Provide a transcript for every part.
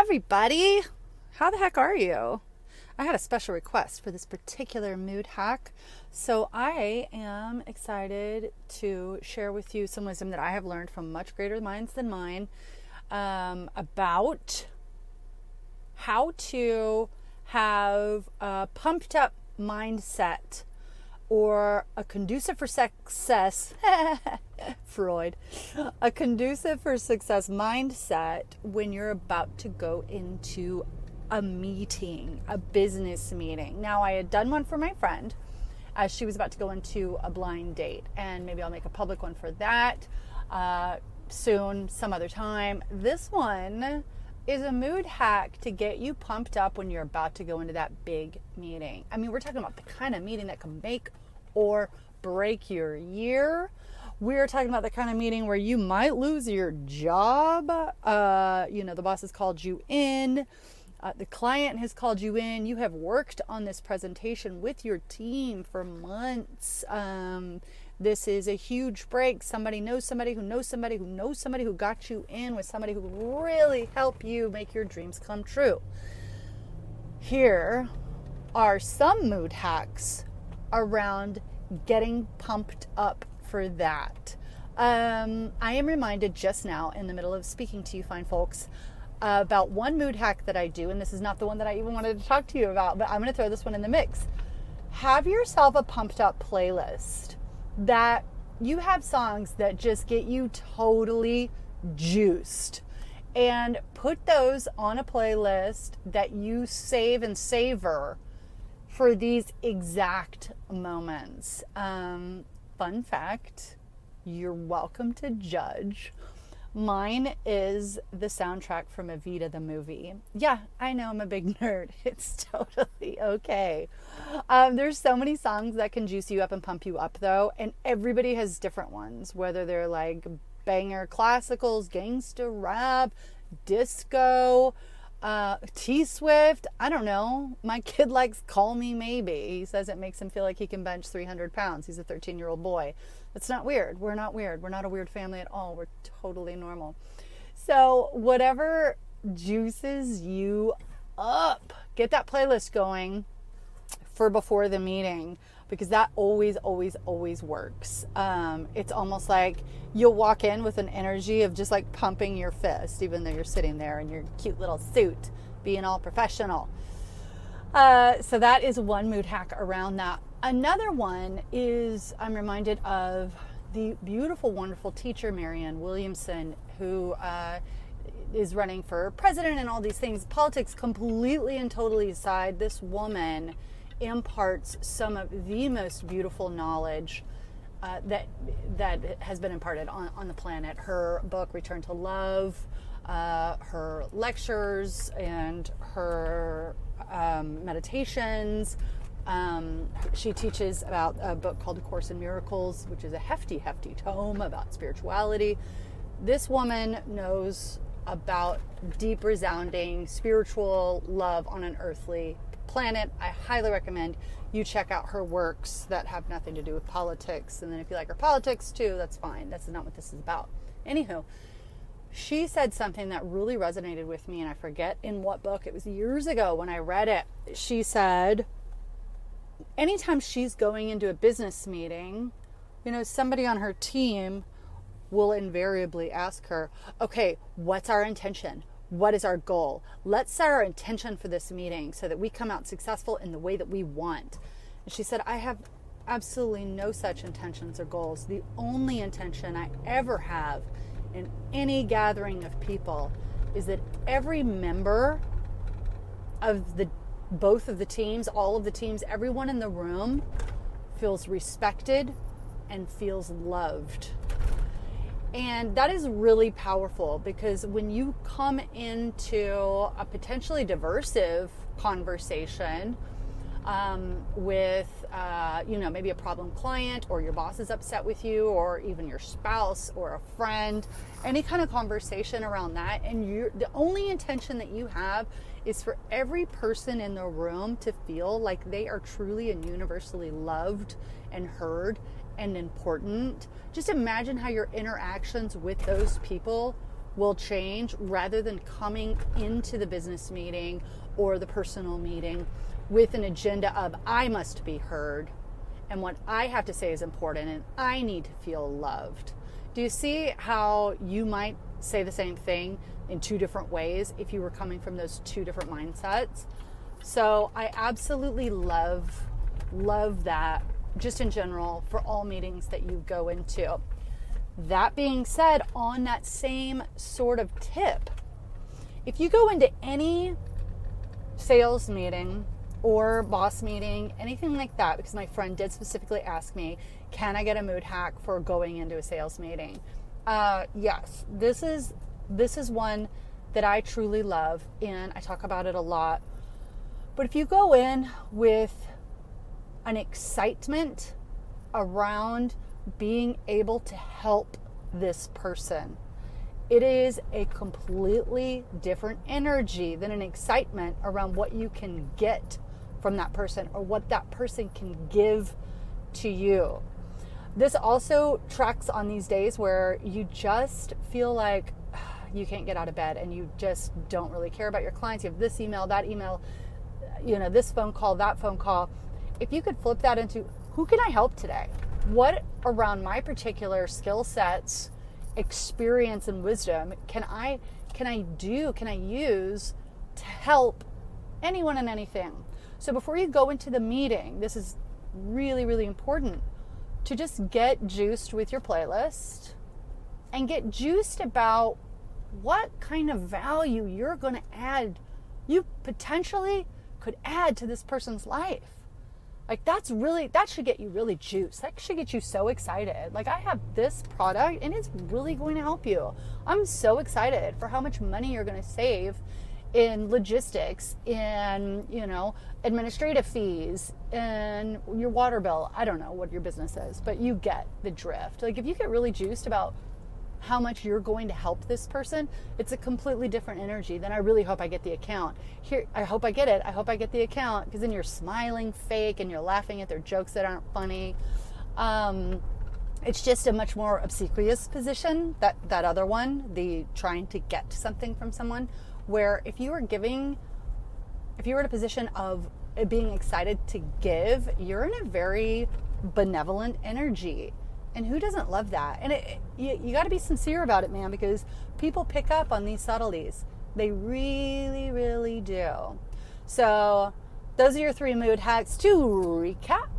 everybody. How the heck are you? I had a special request for this particular mood hack. So I am excited to share with you some wisdom that I have learned from much greater minds than mine about how to have a pumped up mindset or a conducive for success, Freud, a conducive for success mindset when you're about to go into a meeting, a business meeting. Now, I had done one for my friend as she was about to go into a blind date, and maybe I'll make a public one for that soon, some other time. This one is a mood hack to get you pumped up when you're about to go into that big meeting. I mean, we're talking about the kind of meeting that can make or break your year. We're talking about the kind of meeting where you might lose your job. The boss has called you in. The client has called you in. You have worked on this presentation with your team for months. This is a huge break. Somebody knows somebody who knows somebody who knows somebody who got you in with somebody who really helped you make your dreams come true. Here are some mood hacks around getting pumped up for that. I am reminded just now in the middle of speaking to you fine folks about one mood hack that I do, and this is not the one that I even wanted to talk to you about, but I'm going to throw this one in the mix. Have yourself a pumped up playlist that you have songs that just get you totally juiced, and put those on a playlist that you save and savor for these exact moments. Fun fact, you're welcome to judge. Mine is the soundtrack from Evita the movie. Yeah, I know I'm a big nerd. It's totally okay. There's so many songs that can juice you up and pump you up though, and everybody has different ones, whether they're like banger classicals, gangster rap, disco, T-Swift, I don't know. My kid likes Call Me Maybe. He says it makes him feel like he can bench 300 pounds. He's a 13-year-old boy. That's not weird. We're not weird. We're not a weird family at all. We're totally normal. So whatever juices you up, get that playlist going for before the meeting, because that always, always, always works. It's almost like you'll walk in with an energy of just like pumping your fist, even though you're sitting there in your cute little suit, being all professional. So that is one mood hack around that. Another one is, I'm reminded of the beautiful, wonderful teacher, Marianne Williamson, who is running for president and all these things. Politics completely and totally aside, this woman imparts some of the most beautiful knowledge that has been imparted on the planet. Her book, Return to Love, her lectures, and her meditations. She teaches about a book called A Course in Miracles, which is a hefty tome about spirituality. This woman knows about deep, resounding spiritual love on an earthly planet. I highly recommend you check out her works that have nothing to do with politics. And then if you like her politics too, that's fine. That's not what this is about. Anywho, she said something that really resonated with me, and I forget in what book. It was years ago when I read it. She said, anytime she's going into a business meeting, somebody on her team will invariably ask her, okay, what's our intention? What is our goal? Let's set our intention for this meeting so that we come out successful in the way that we want. And she said, I have absolutely no such intentions or goals. The only intention I ever have in any gathering of people is that every member of both of the teams, all of the teams, everyone in the room feels respected and feels loved. And that is really powerful, because when you come into a potentially diversive conversation with, maybe a problem client, or your boss is upset with you, or even your spouse or a friend, any kind of conversation around that, and the only intention that you have is for every person in the room to feel like they are truly and universally loved and heard and important. Just imagine how your interactions with those people will change rather than coming into the business meeting or the personal meeting with an agenda of I must be heard and what I have to say is important and I need to feel loved. Do you see how you might say the same thing in two different ways if you were coming from those two different mindsets? So I absolutely love that, just in general, for all meetings that you go into. That being said, on that same sort of tip, if you go into any sales meeting or boss meeting, anything like that, because my friend did specifically ask me, can I get a mood hack for going into a sales meeting? Yes, this is one that I truly love, and I talk about it a lot. But if you go in with an excitement around being able to help this person, it is a completely different energy than an excitement around what you can get from that person or what that person can give to you. This also tracks on these days where you just feel like you can't get out of bed and you just don't really care about your clients. You have this email, that email, this phone call, that phone call. If you could flip that into, who can I help today? What around my particular skill sets, experience, and wisdom can I use to help anyone and anything? So before you go into the meeting, this is really, really important to just get juiced with your playlist and get juiced about what kind of value you're going to add, you potentially could add to this person's life. Like that should get you really juiced. That should get you so excited. Like, I have this product and it's really going to help you. I'm so excited for how much money you're going to save in logistics, in, administrative fees, and your water bill. I don't know what your business is, but you get the drift. Like, if you get really juiced about how much you're going to help this person, it's a completely different energy than I really hope I get the account. Here, I hope I get it. I hope I get the account, because then you're smiling fake and you're laughing at their jokes that aren't funny. It's just a much more obsequious position, that other one, the trying to get something from someone, where if you were in a position of being excited to give, you're in a very benevolent energy. And who doesn't love that? And you got to be sincere about it, man, because people pick up on these subtleties. They really, really do. So those are your 3 mood hacks. To recap,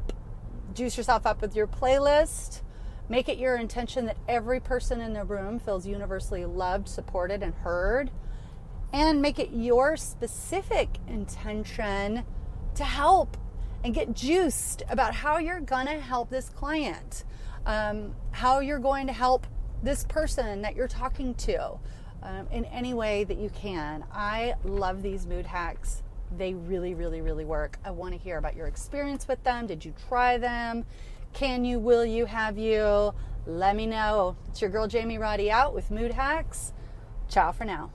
juice yourself up with your playlist. Make it your intention that every person in the room feels universally loved, supported, and heard. And make it your specific intention to help and get juiced about how you're going to help this client. How you're going to help this person that you're talking to in any way that you can. I love these mood hacks. They really, really, really work. I want to hear about your experience with them. Did you try them? Can you, will you, have you? Let me know. It's your girl Jamie Roddy out with Mood Hacks. Ciao for now.